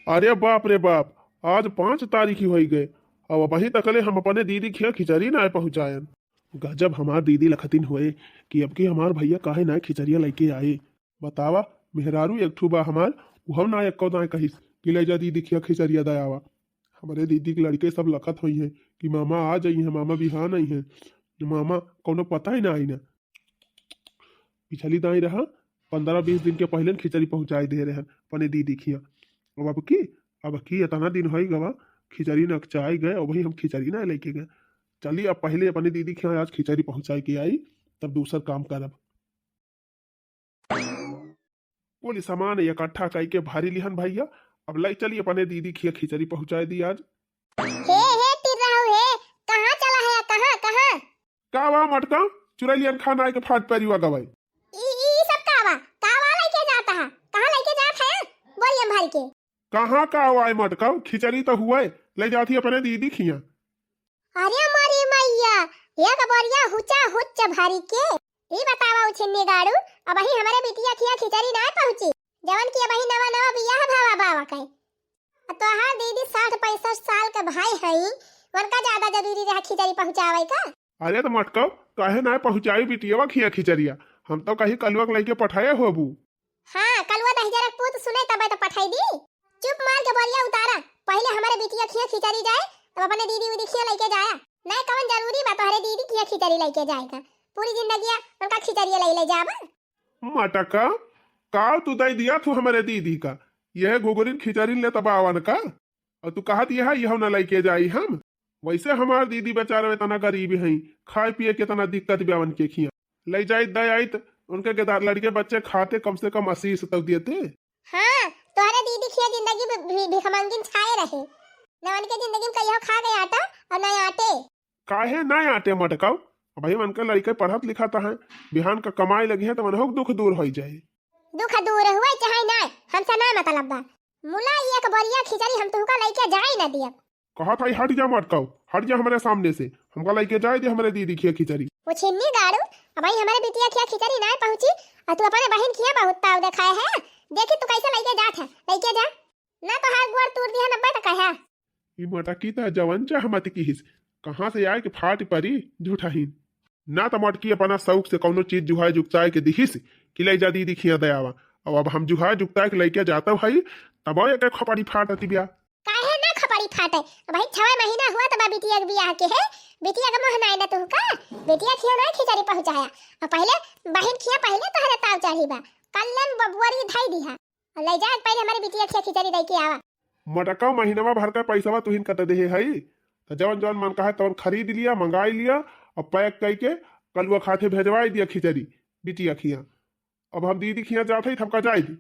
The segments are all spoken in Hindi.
अरे बाप रे बाप, आज 5 तारीख ही हो गए। अब वहीं तकले हम अपने दीदी खिया खिचड़ी ना पहुंचायन। गजब हमार दीदी लखतिन हुए कि अब की हमार भैया काहे ना खिचड़िया लेके आए। बतावा, मेहरारू एक ठू बा हमार, वो ना एक ना कहिस कि ले जा दीदी खिया खिचड़िया दयावा। हमारे दीदी के लड़के सब लखत हुई हैं कि मामा आ जाई हैं, मामा बिहान आई हैं। मामा कोनो पता ही ना आई ना। पिछली दाई रहा 15-20 दिन के पहले खिचड़ी पहुंचाए दे रहे हैं अपने दीदी खिया। अब की इतना दिन हो गवा खिचड़ी न चाय गए और वही हम खिचड़ी ना लेके गए। चलिए अब पहले अपनी दीदी के यहाँ आज खिचड़ी पहुंचाए के आई, तब दूसर काम करब। बोली सामान इकट्ठा करके भारी लिहन भैया, अब लाई चलिए अपने दीदी खिया खिचड़ी पहुंचाए दी आज। हे तिरराहु हे, कहाँ चला है? कहाँ कहाँ? का वा मटका चुरा लियन खाना के फाट परिवा गवाई। ई सब कावा लेके जाता है? कहाँ लेके जाता है? बोलिए भाई के। कहाँ का आवाज मटका, खिचड़ी तो हुआ है, ले जाती अपने दीदी खिया। अरे मारी मैया, एक बोरिया हुच्चा भारी के। ई बतावा उछन्नी गाड़ू, अब ही हमारे बिटिया खिया खिचड़ी ना पहुंची। जवन की अब ही नवा बियाह बावा के। तो हाँ दीदी 60-65 साल के भाई हई, उनका ज्यादा जरूरी रहा खिचड़ी पहुंचावे का। अरे तो मटका काहे ना पहुंचाई बिटिया खिया खिचड़िया, हम तो कहीं कलवा लेके पठाए हो अबू। हाँ कलवा 10,000 पूत सुने तब तो पठाई दी। चुप मार के बोरिया उतारा, पहले हमारे बिटिया खिया खिचड़ी जाए तब अपने दीदी उदी खिया लेके जाया। नहीं कवन जरूरी बा तोहरे दीदी खिया खिचड़ी लेके जाएगा, पूरी जिंदगी उनका खिचड़ी ले जाबा। मटका का तू दे दिया तू हमारे दीदी का, यह घुघुरिन खिचड़ी ले तब आवन का, और तू कहा यह ना लेके जाई हम। वैसे हमार दीदी बेचारे में तना गरीब है, खाए पिए के तना दिक्कत ब्यावन के खिया ले जाए दे आई उनके लड़के बच्चे खाते कम से कम 80 तक देते। हाँ तोहरे दीदी खिया जिंदगी भिखमंगिन छाए रहे, नवन के जिंदगी में कहियो खा गए आटा और नहीं आटे। काहे ना आटे मटकाओ, भाई मन का लड़का पढ़त लिखाता है, बिहान का कमाई लगी है तो मन हो दुख दूर हो जाए। दुख दूर हुए चाहे ना, हमसे ना मतलब बा। मुला एक बोरिया खिचड़ी हम तुहका लेके जाए ना दिया। कहा था हट जा मटकाओ, हट जा हमारे सामने से, हमका लेके जाए दे हमारे दीदी खिया खिचड़ी। वो छिन्नी गाड़ू, अब भाई हमारे बिटिया खिया खिचड़ी ना पहुंची और तू अपने बहन खिया बहुत ताव दिखाए है। देखी तू कैसे लेके जात है, लेके जा ना तो हाथ गोड़ तोड़ दिया नब्बे तक है। ई मटकी ता जवन चाह मत की हिस, कहां से आए के फाट परी झूठा ही ना। तो मटकी अपना शौक से कोनो चीज जुहाए जुगताए के दिहिस कि ले जा दीदी खिया दयावा। अब हम जुहाए जुगताए के लेके जाता भाई तब एक खपड़ी फाटती बिया। काहे ना खपड़ी फाटे, भाई 6 महीना हुआ तब बिटिया के बियाह के है। बिटिया का मोह नाई ना तुहका, बिटिया खिया ना खिचड़ी पहुंचाया और पहले बहन खिया पहले तोहरे ताव चढ़ी बा, कल्लन बबुआरी धाई दिहा और ले जा पहले हमारे बिटिया खिया खिचड़ी दे के आवा। मटका महीनावा भर का पैसावा तुहिन कत दे है, तो जवन जवन मन कहा तवन खरीद लिया, मंगाई लिया और पैक करके कलुआ खाते भेजवाई दिया खिचड़ी बिटिया खिया। अब हम दीदी खिया जाते ही थमका जाए दी।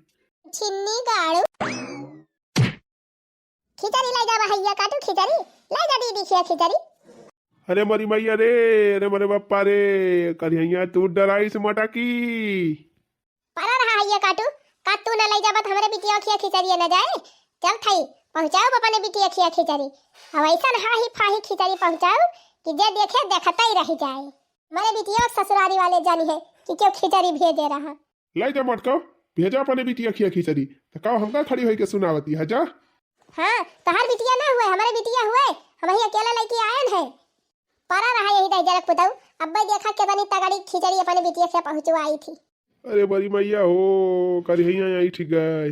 छिन्नी गाड़ू खिचड़ी ले जा भैया काटू खिचड़ी ले जा दीदी खिया खिचड़ी। अरे मरी मैया रे, अरे मरे बप्पा रे, करिया तू डराई से मटकी। परा रहा है ये काटू काटू ना ले जाबा हमारे बिटिया खिया खिचड़ी ना जाए। चल थई पहुंचाओ अपने बिटिया खिया खिचड़ी, अब ऐसा हा ही फाही खिचड़ी पहुंचाओ कि जे देखे देखता ही रह जाए। मेरे बिटिया ससुराली वाले जानी है कि क्यों खिचड़ी भेजे रहा। ले जा मटका भेजा अपने बिटिया खिया खिचड़ी, तो का हमका खड़ी होई के सुनावती है जा। हाँ तोहार बिटिया ना हुए हमारे बिटिया हुए, हम ही अकेला लेके आए हैं। परा रहा यही दे जरक पुताऊ, अब भाई देखा के बनी तगड़ी खिचड़ी अपने बिटिया से पहुंचवाई थी। अरे बड़ी मैया हो, करिया आई ठीक है,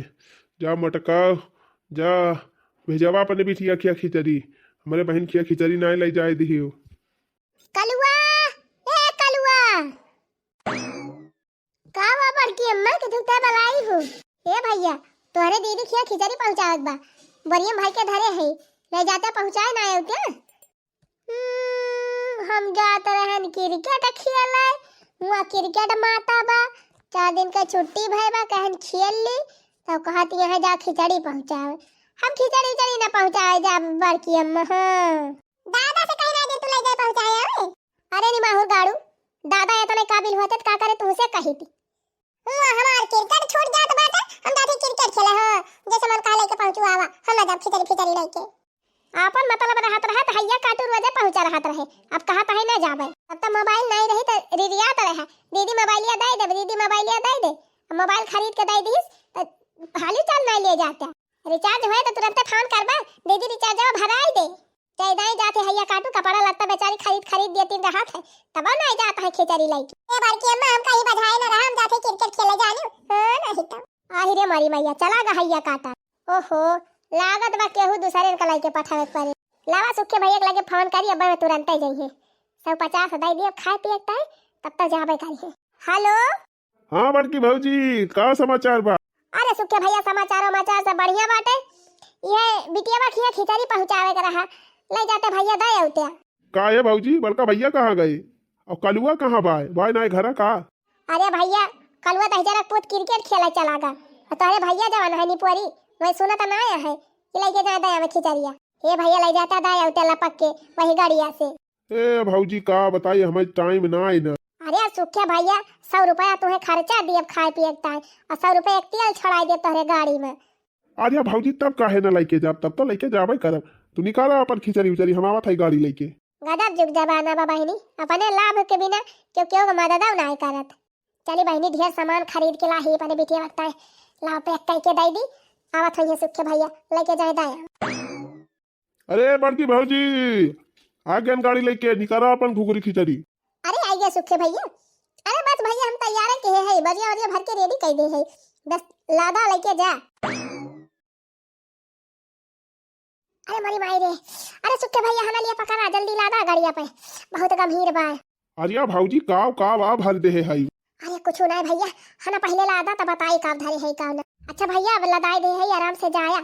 जा मटका जा भेजवा अपने बिटिया खिया खिचड़ी, हमारे बहन खिया खिचड़ी ना ले जाए दी। कलुआ ए कलुआ का बाबर की अम्मा के धुता बलाई हो। ए भैया तोहरे दीदी खिया खिचड़ी पहुंचावत बा, बरियम भाई के धरे है, ले जाते पहुंचाए ना आयो क्या। हम जात रहन क्रिकेट खेले, हुआ क्रिकेट माता बा 4 दिन का छुट्टी भई बा, कहन खेल ली तो कहत यहाँ जा खिचड़ी पहुंचावे। हम खिचड़ी ना पहुंचाए जा बड़की अम्मा। हाँ दादा से कहना दे तू ले जाए पहुंचाए आवे। अरे नी माहौर गाड़ू, दादा इतने काबिल होते का करे तुमसे कही थी। हमार क्रिकेट छूट जात बाटा, हम जाते क्रिकेट खेले। हां जैसे मन काले के पहुंचवावा, हम ना जब खिचड़ी लेके आपन मतलब रहत रहे तो हैया काटू रोजे पहुंचा रहत रहे। अब कहां तहे ना जाबे, अब तो मोबाइल नहीं रही तो रिरियात रहे। दीदी मोबाइलिया दे दे, दीदी मोबाइलिया दे दे, मोबाइल खरीद के दे दीस तो हाली चल नहीं ले जाता। रिचार्ज हुए तो तुरंत फोन करबा, दीदी रिचार्ज भराई दे। चाहे दाई जाते हैया काटू कपड़ा लत्ता बेचारी खरीद देती रहा है, तब ना जाता है खिचड़ी लाइक। ए बड़की अम्मा हम कहीं बधाई ना रहा, हम जाते क्रिकेट खेले जानी। हां नहीं तो आही रे मारी मैया चला गा हैया काटा। ओहो लागत बा केहू दूसरे के लाइके पठावे पड़े। लावा सुखे भैया के लगे फोन करी, अब मैं तुरंत ही जाइए। 150 दई दिए खाए पिए तय, तब तक जाबे करिए। हेलो हाँ बड़की भौजी का समाचार बा? अरे सुखे भैया समाचार सब बढ़िया बाटे। ये बिटिया बा खिया खिचड़ी पहुंचावे के रहा, ले जाते भैया दे औते। का है भौजी, बड़का भैया कहाँ गए और कलुआ कहाँ बाय बाय ना घरा का? अरे भैया कलुआ तहजरा पुत क्रिकेट खेले चला गा, और तोरे भैया जवान है निपुरी वही सुना तो ना आया है कि लेके जा दे हमें खिचड़िया। ये भैया ले जाता दे औते लपक के वही गाड़िया से। ए भौजी का बताइए, हमें टाइम ना आई ना। अरे सुखे भैया 100 रुपया तुम्हें खर्चा दिए खाए पिए का, और 100 रुपया एक तेल छड़ाई दे तोरे गाड़ी में। अरे भौजी तब काहे ना लेके जाब, तब तो लेके जाबे करब। तू निकाला अपन खिचड़ी उचड़ी, हम आवत है गाड़ी लेके। गदब जुग जमाना बा बहिनी, अपने लाभ के बिना क्यों क्यों मदद नहीं करत। चली बहिनी ढेर सामान खरीद के लाही अपने बिटिया वक्ता है, लाभ पैक करके दे दी। आवत है सुखे भैया लेके जाए दाया। अरे बड़की भौजी आ गए गाड़ी लेके, निकाला अपन घुघरी खिचड़ी। अरे आइए सुखे भैया। अरे बस भैया हम तैयार है, बजिया वजिया भर के रेडी कर दे है, बस लादा लेके जा। अरे मरी माई रे, अरे सुखे भैया हना लिए पकड़ा जल्दी लादा गाड़िया पे, बहुत गंभीर बा। अरे भौजी काव काव आ भर दे है। अरे कुछ नहीं भैया, हना पहले लादा तब बताई काव धरे है काव ना। अच्छा भैया अब लदाई दे है, आराम से जाया।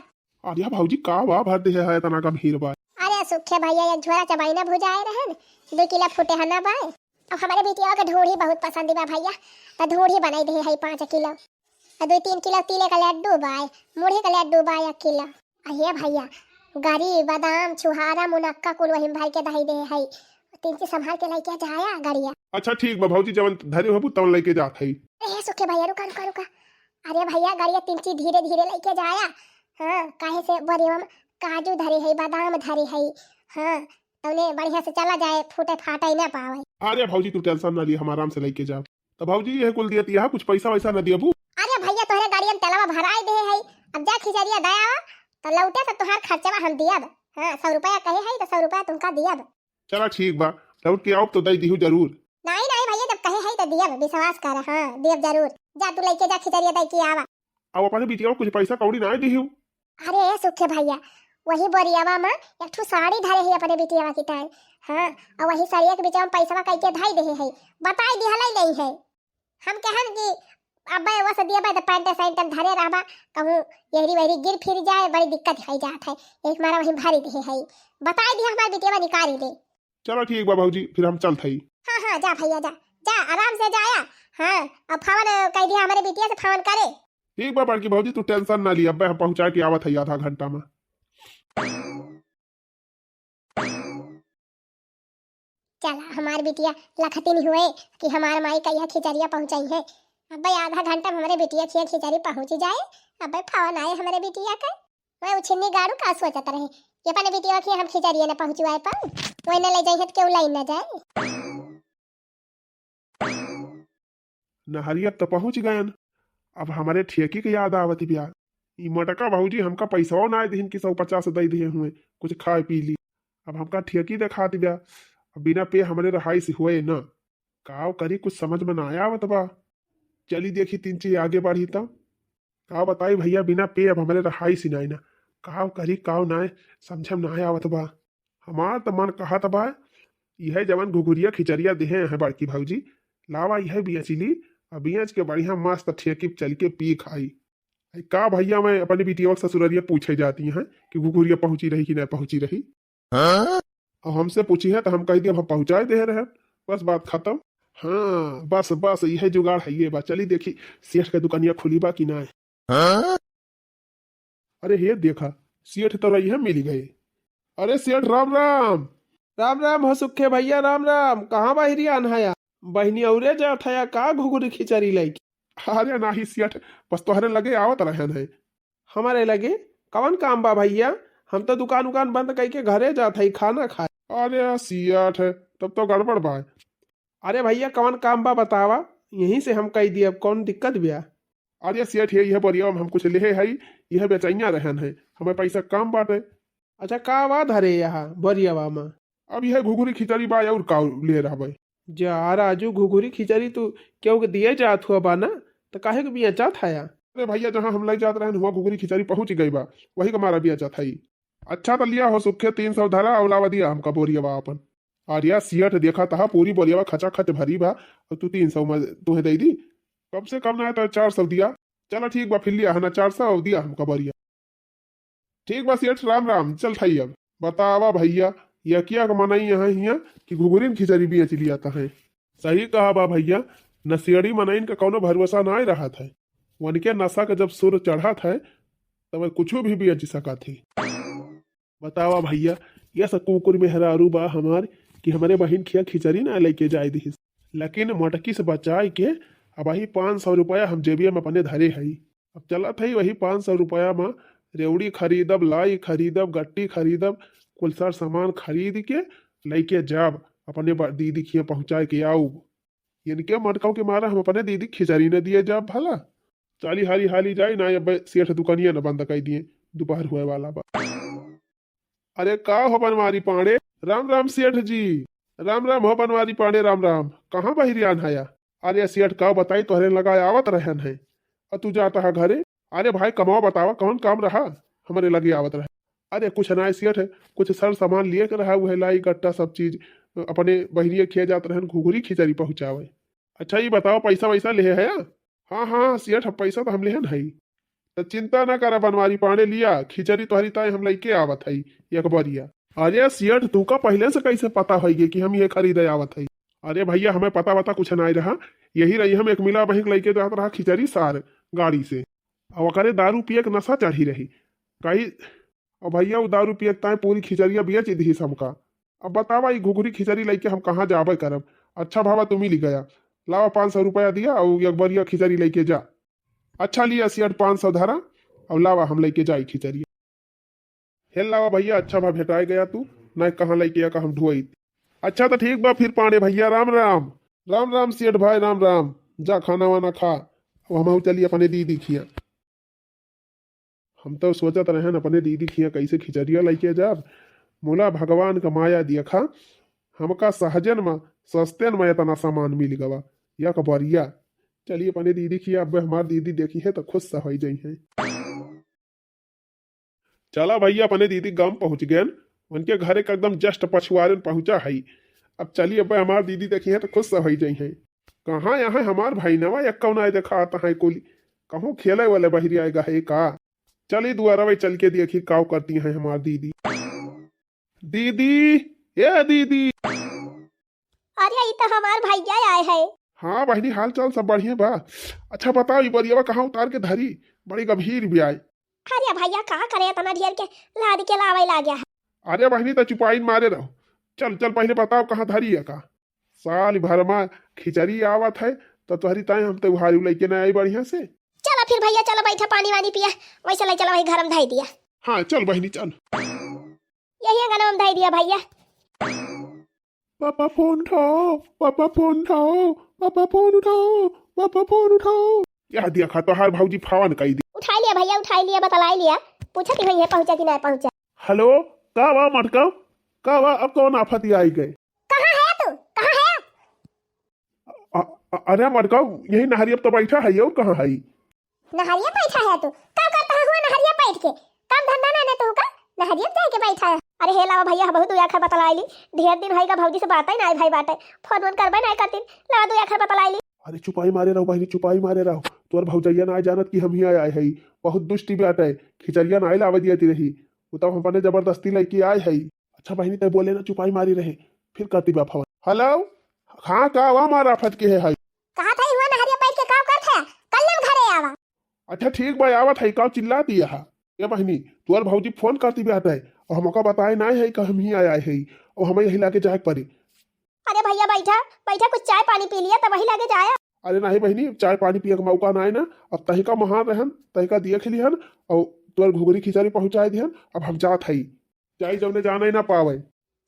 अरे भौजी काव आ भर दे है तना गंभीर बा। अरे सुखे भैया एक झोरा चबाई ना भुजाए रहन, 2 किलो फुटे हना बाय। अब हमारे बिटिया के ढोढ़ी बहुत पसंद बा भैया, तो ढोढ़ी बनाई दे है 5 किलो, और 2-3 किलो तिले का लड्डू बाय, मुरही का लड्डू बाय 1 किलो। अरे भैया गरी बादाम छुहारा मुनक्का कुल वही भर के दही दे है, 3 चीज संभाल के लेके जाया गाड़िया। अच्छा ठीक बा भौजी, जवन धरे हो तवन लेके जात है। अरे सुखे भैया रुका रुका रुका। अरे भैया गाड़िया 3 चीज धीरे धीरे लेके जाया। हां काहे से बरिया में काजू धरे है, बादाम धरे है। हां तौने बढ़िया से चला जाए, फूटे फाटे ना पावे। अरे भौजी तू टेंशन ना लिए, हम आराम से लेके जाओ। तो भौजी ये कुल दियत यहाँ कुछ पैसा वैसा न दियबू? अरे भैया तोहरे गाड़िया में तेलवा भराई दे है, अब जा खिचड़िया दया तो लौटे तो तोहार खर्चवा हम दियब। हां 100 रुपया कहे है तो 100 रुपया तुमका दियब। चला ठीक बा, लौट के आओ तो दई दिहू जरूर। नहीं नहीं भैया जब कहे है तो दियब, विश्वास कर। हां दियब जरूर, जा तू लेके जा खिचड़िया दई के आवा। अब अपने बिटिया कुछ पैसा कौड़ी ना दिहू? अरे सुखे भैया वही बोरियावा में एक ठो साड़ी धरे है अपने बिटियावा की टाइम। हां और वही साड़िया के बीच में पैसा कह के धाई दे है, बताई दिहलाई नहीं है। हम कहन कि अब वो से दिया तो पैंट शर्ट धरे रहबा, कहूं यहरी वहरी गिर फिर जाए, बड़ी दिक्कत हो जात है, एक मारा वही भारी दे है, बताई दिया हमारे बिटियावा निकाल दे। चलो ठीक बा भौजी, फिर हम चलत हई। हां हां जा भैया जा जा आराम से जाया। हां अब फोन कह दिया हमारे बिटिया से फोन करे। ठीक बा बड़की भौजी तू टेंशन ना ली, अब हम पहुंचा के आवत हई आधा घंटा में। चला हमार बिटिया लखती नहीं हुए कि हमार माई कहिया खिचड़िया पहुंचाई है। अब भाई आधा घंटा में हमारे बिटिया खिचड़ी पहुंच जाए। अब भाई फोन आए हमारे बिटिया का, मैं उछिन्नी गाड़ू का सोचत रहे ये अपने बिटिया की हम खिचड़िया न पहुंचवाए पर वही न ले जाए तो क्यों लाई न जाए। नहरिया तो पहुंच गयन, अब हमारे ठेकी के याद आवत बिया। ई मटका भौजी हमका पैसा ना दिन की 150 दे दिए हुए, कुछ खाए पी ली। अब हमका ठेकी देखा दिया, बिना पे हमारे रहाई से हुए न काव करी, कुछ समझ में ना आया आवत बा। चली देखी 3 चीज आगे बढ़ी तब का बताई भैया, बिना पे अब हमारे रहाई से ना काव करी काव ना समझ में ना आया आवत बा। हमार तो मन कहत बा यह जवन घुघुरिया खिचड़िया देहे है बड़की भौजी, लावा यह बियचली अब बियच के बढ़िया मस्त ठेकी चल के पी खाई। का भैया मैं अपनी बिटिया ससुररिया पूछे जाती हैं कि घुघुरिया पहुंची रही कि नहीं पहुंची रही। और हमसे पूछी है तो हम कह दिया हम पहुंचाए दे रहे, बस बात खत्म। हाँ बस बस यह जुगाड़ है ये बा। चली देखी सेठ के दुकानिया खुली बा कि ना। अरे हे देखा सेठ तो रही है मिल गए। अरे सेठ राम राम। राम राम हो सुखे भैया, राम राम। कहाँ बाहरिया अनहाया बहनी औरे जात है का घुघुरी खिचड़ी लाइक? अरे नाही सेठ, बस तोहरे लगे आवत रहन है। हमारे लगे कवन काम बा भैया? हम तो दुकान उकान बंद करके घरे जात है खाना खाए। अरे सेठ तब तो गड़बड़ बा। अरे भैया कवन काम बा बतावा, यहीं से हम कह दिए, अब कौन दिक्कत बिया? अरे सेठ है यह बढ़िया हम कुछ ले है यह बेचैया रहन है हमें पैसा कम बाटे। अच्छा का बा धरे यहाँ बरियावा में? अब यह घुघुरी खिचड़ी बा और का ले रहा जा राजू घुघुरी खिचड़ी तू क्यों के दिए जात हुआ बा ना, तो काहे के बिया जात है? अरे भैया जहाँ हम लग जात रहे हुआ घुघुरी खिचड़ी पहुंच गई बा वही का मारा बिया जाता ही। अच्छा तो लिया हो सुखे 300 धरा अवलावा दिया हमका बोरिया बा अपन। आर्या सियट देखा था पूरी बोरिया खचा खच भरी बा और तू 300 में तुम्हें दे दी। कम से कम ना तो 400 दिया। चलो ठीक बा फिर लिया है ना 400 दिया हमका बोरिया। ठीक बा सियट राम राम चल थाई अब बतावा भैया यह क्या मनाई यहाँ हिया कि घुघुरी खिचड़ी भी चली आता है। सही कहा बा भैया नसियड़ी मनाइन का कोनो भरोसा ना रहा था। उनके नशा का जब सुर चढ़ा था तब कुछ भी बेच सका थी। बतावा भैया यह सब कुकुर में हरारू बा हमार कि हमारे बहन खिया खिचड़ी ना लेके जाए दी, लेकिन मटकी से बचाए के अब वही 500 रुपया हम जेबिया में अपने धरे है। अब चला था वही 500 रुपया में रेवड़ी खरीदब लाई खरीदब गट्टी खरीदब कुल सार सामान खरीद के लेके जाब अपने दीदी खिया पहुँचाए के आऊ। इनके मटकाओं के मारा हम अपने दीदी खिचड़ी न दिए जाब भला चाली हाली हाली जाए ना अब सेठ दुकानिया न बंद कर दिए दोपहर हुए वाला बा। अरे का हो बनवारी पांडे राम राम सेठ जी राम राम हो बनवारी पांडे राम राम कहाँ बहिरियान है? अरे सेठ का बताई तोहरे लगा आवत रहन है और तू जाता है घरे। अरे भाई कमाओ बतावा कौन काम रहा हमारे लगे आवत रहे। अरे कुछ ना सेठ है कुछ सर सामान लिए कर रहा वह लाई गट्टा सब चीज अपने बहनिया खिया जाते रहन घुघुरी खिचड़ी पहुँचावे। अच्छा ये बताओ पैसा वैसा ले है? हाँ हाँ सेठ पैसा तो हम लेहन है तो चिंता ना करा बनवारी पांडे लिया खिचड़ी तोहरी ताई हम लेके आवत है एक बरिया। अरे सेठ तू का पहले से कैसे पता होगी कि हम ये खरीदे आवत है? अरे भैया हमें पता वता कुछ नहीं रहा यही रही हम एक मिला बहिक लेके जात रहा खिचड़ी सार गाड़ी से और करे दारू पिए के नशा चढ़ी रही कई और भैया वो दारू पिए ताई पूरी खिचड़िया बेच दी सबका। अब बतावा ये घुघुरी खिचड़ी लेके हम कहाँ जाबे करब? अच्छा भावा तुम ही ली गया लावा 500 रुपया दिया और एक बरिया खिचड़ी लेके जा। अच्छा लिया सेठ 500 धरा और लावा हम लेके जाई खिचड़ी। हेल लावा भैया अच्छा भा भेटाए गया तू न कहाँ लेके या हम ढुआई। अच्छा तो ठीक बा फिर पांडे भैया राम राम राम राम सेठ भाई राम राम जा खाना वाना खा हम चलिए अपने दीदी खिया। हम तो सोचत रहे अपने दीदी खिया कैसे खिचड़िया लेके जाब मोला भगवान का माया देखा हमका सहजन में सस्ते में इतना सामान मिल गवा या कबरिया। चलिए अपने दीदी खिया अब हमारी दीदी देखी है तो खुश सा हो जाई है। चला भैया अपने दीदी गांव पहुंच गए उनके घर के एकदम जस्ट पछुआरन पहुंचा है। अब चलिए अब हमार दीदी देखी है तो खुश हो जाई है। कहाँ यहाँ हमार भाई नवा या कौन आए देखा आता है कोली कहूँ खेले वाले बहरी आएगा है का। चलिए दुआरा चल के देखी काव करती है हमार दीदी। दीदी ये दीदी। अरे ये तो हमार भैया आए है। हाँ बहनी हाल चाल सब बढ़िया बा। अच्छा बताओ ये बरियावा कहाँ उतार के धरी बड़ी गंभीर भी आए। अरे भैया कहाँ करे तना ढेर के लाद के लावे ला गया है। अरे बहनी तो चुपाई मारे रहो चल चल पहले बताओ कहाँ धरी है का। साल भर में खिचड़ी आवत है तो तुम्हारी ताई हम तो हारी लेके न आई बढ़िया से। चलो फिर भैया चलो बैठा पानी वानी पिया वैसे ले चलो वही घर में धाई दिया। हाँ चल बहनी चल यही गाना में धाई दिया भैया। पापा फोन उठाओ पापा फोन उठाओ पापा फोन उठाओ पापा फोन उठाओ। यार दिया खा तो हार भाऊजी फावन कही दी। उठा लिया भैया उठा लिया बतला लिया पूछा कि भैया पहुंचा कि नहीं पहुंचा। हेलो का वा मटका का वा अब कौन आफत आई गए? कहाँ है तू कहाँ है? अरे मटका यही नहरी अब तो बैठा है और कहाँ है? नहरिया बैठा है तू काम करता हुआ नहरिया बैठ के काम धंधा ना तू का नहरिया जाके के बैठा है। अरे हे लावा भैया बहुत दुआ खर बतलाइली ढेर दिन होइगा भौजी से बात ही ना भाई बाटे फोन वोन करबे ना करती लावा दुआ खर बतलाइली। अरे चुपाई मारे रहो बहनी चुपाई मारे रहो तोर भौजैया ना जानत कि हम ही आए है बहुत दुष्टी बाटे खिचड़िया ना लावे दिया रही वो तब हम अपने जबरदस्ती लेके आए है। अच्छा बहनी तय बोले ना चुपाई मारी रहे फिर करती बा फोन। हेलो हाँ का वा मारा फट के है कहां था हुआ नहरिया बैठ के काम करत है कल ना घरे आवा। अच्छा ठीक बा आवत है का चिल्ला दिया है ये बहनी तोर भौजी फोन करती बाटे और हमका बताए ना है कि हम ही आए है और हमें यही लाके जाए पड़ी। अरे भैया बैठा बैठा कुछ चाय पानी पी लिया तब वही लाके जाया। अरे नहीं बहनी चाय पानी पिए का मौका ना है ना अब तही का महान रहन तही का दिए खिलिहन और तोर घुघरी खिचड़ी पहुंचाए दिहन अब हम जात है चाहे जौने जाना ही ना पावे।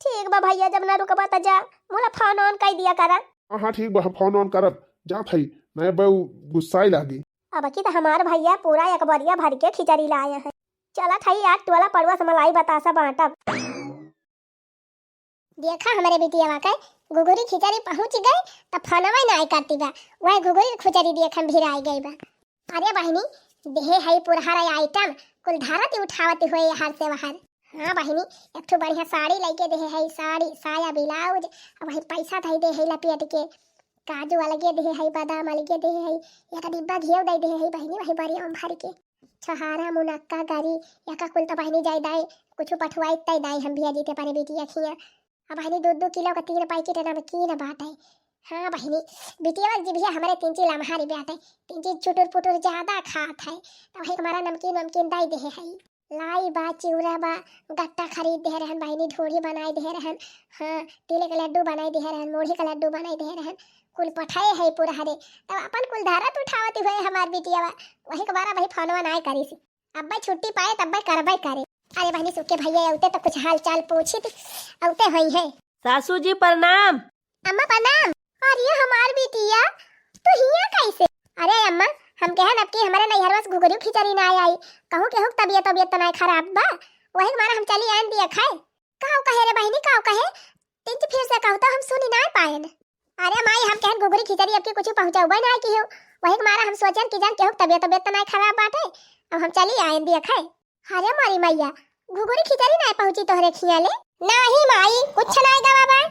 ठीक बा भैया जब ना रुकबा त जा मोला फोन ऑन कर दिया करा। हाँ ठीक बा हम फोन ऑन करब जात है नहीं बे गुस्सा ही लागी। अब की तो हमार भैया पूरा एक बरिया भर के खिचड़ी लाए हैं। चला थाई आज टोला पड़वा मलाई बतासा बांटब। देखा हमारे बिटिया के घुघुरी खिचड़ी पहुंच गई तो फनवा नहीं करती बा, वह घुघुरी खिचड़ी देखन भी आई गई बा। अरे बहनी देहे है पुरहरा आइटम कुल धारत उठावत हुए हर से वहर। हाँ बहनी एक ठो बढ़िया साड़ी लेके देहे है, साड़ी साया ब्लाउज, अब वही पैसा धई दे है लपेट के, काजू अलगे देहे है, बादाम अलगे देहे है, एक डिब्बा घियो दे देहे है बहनी वही बरिया में भर के, छहारा मुनक्का गारी एक कुल तो बहनी जाई दाई कुछ पठवाई तई दाई हम भी जीते पारे बेटिया खिया। अब बहनी 2-2 किलो का 3 पैकेट नमकीन बाटे। हाँ बहनी बिटिया जी भी हमारे 3 चीज लम्हारी बाटे, 3 चीज चुटुर पुटुर ज्यादा खात है तो वही हमारा नमकीन नमकीन दाई दे है। लाई बा चिवड़ा बा गट्टा खरीद दे रहन बहनी, ढोरी बनाई दे रहन, हाँ तिले का लड्डू बनाई दे रहन, मोढ़ी का लड्डू बनाई दे रहन, कुल पठाए है पूरा हरे तब अपन कुल धारत उठावती हुए हमार बिटिया वही के बारा वही फोनवा नहीं करी सी। अब भाई छुट्टी पाए तब भाई करबई करे। अरे बहनी सुखे भैया औते तो कुछ हाल चाल पूछी थी औते हुई है। सासू जी प्रणाम। अम्मा प्रणाम। और ये हमार बिटिया तो हिया कैसे? अरे अम्मा हम कहन अब कि हमारे नैहर में घुघरी खिचड़ी ना आई, कहूं के हुक तबियत तो नहीं खराब बा, वही हमारा हम चली आन दिया खाए। काऊ कहे रे बहनी काऊ कहे? तिंच फिर से कहू तो हम सुनी ना पाएन। अरे माई हम कहन घुघरी खिचड़ी अब के कुछ पहुंचाऊ ना कि हो, वही हमारा हम सोचन कि जान के हुक तबियत तो नहीं खराब बाटे, अब हम चली आन दिया खाए। अरे मारी मैया घुघरी खिचड़ी नहीं पहुंची तोहरे खियाले? नहीं माई कुछ नहीं गवा बा।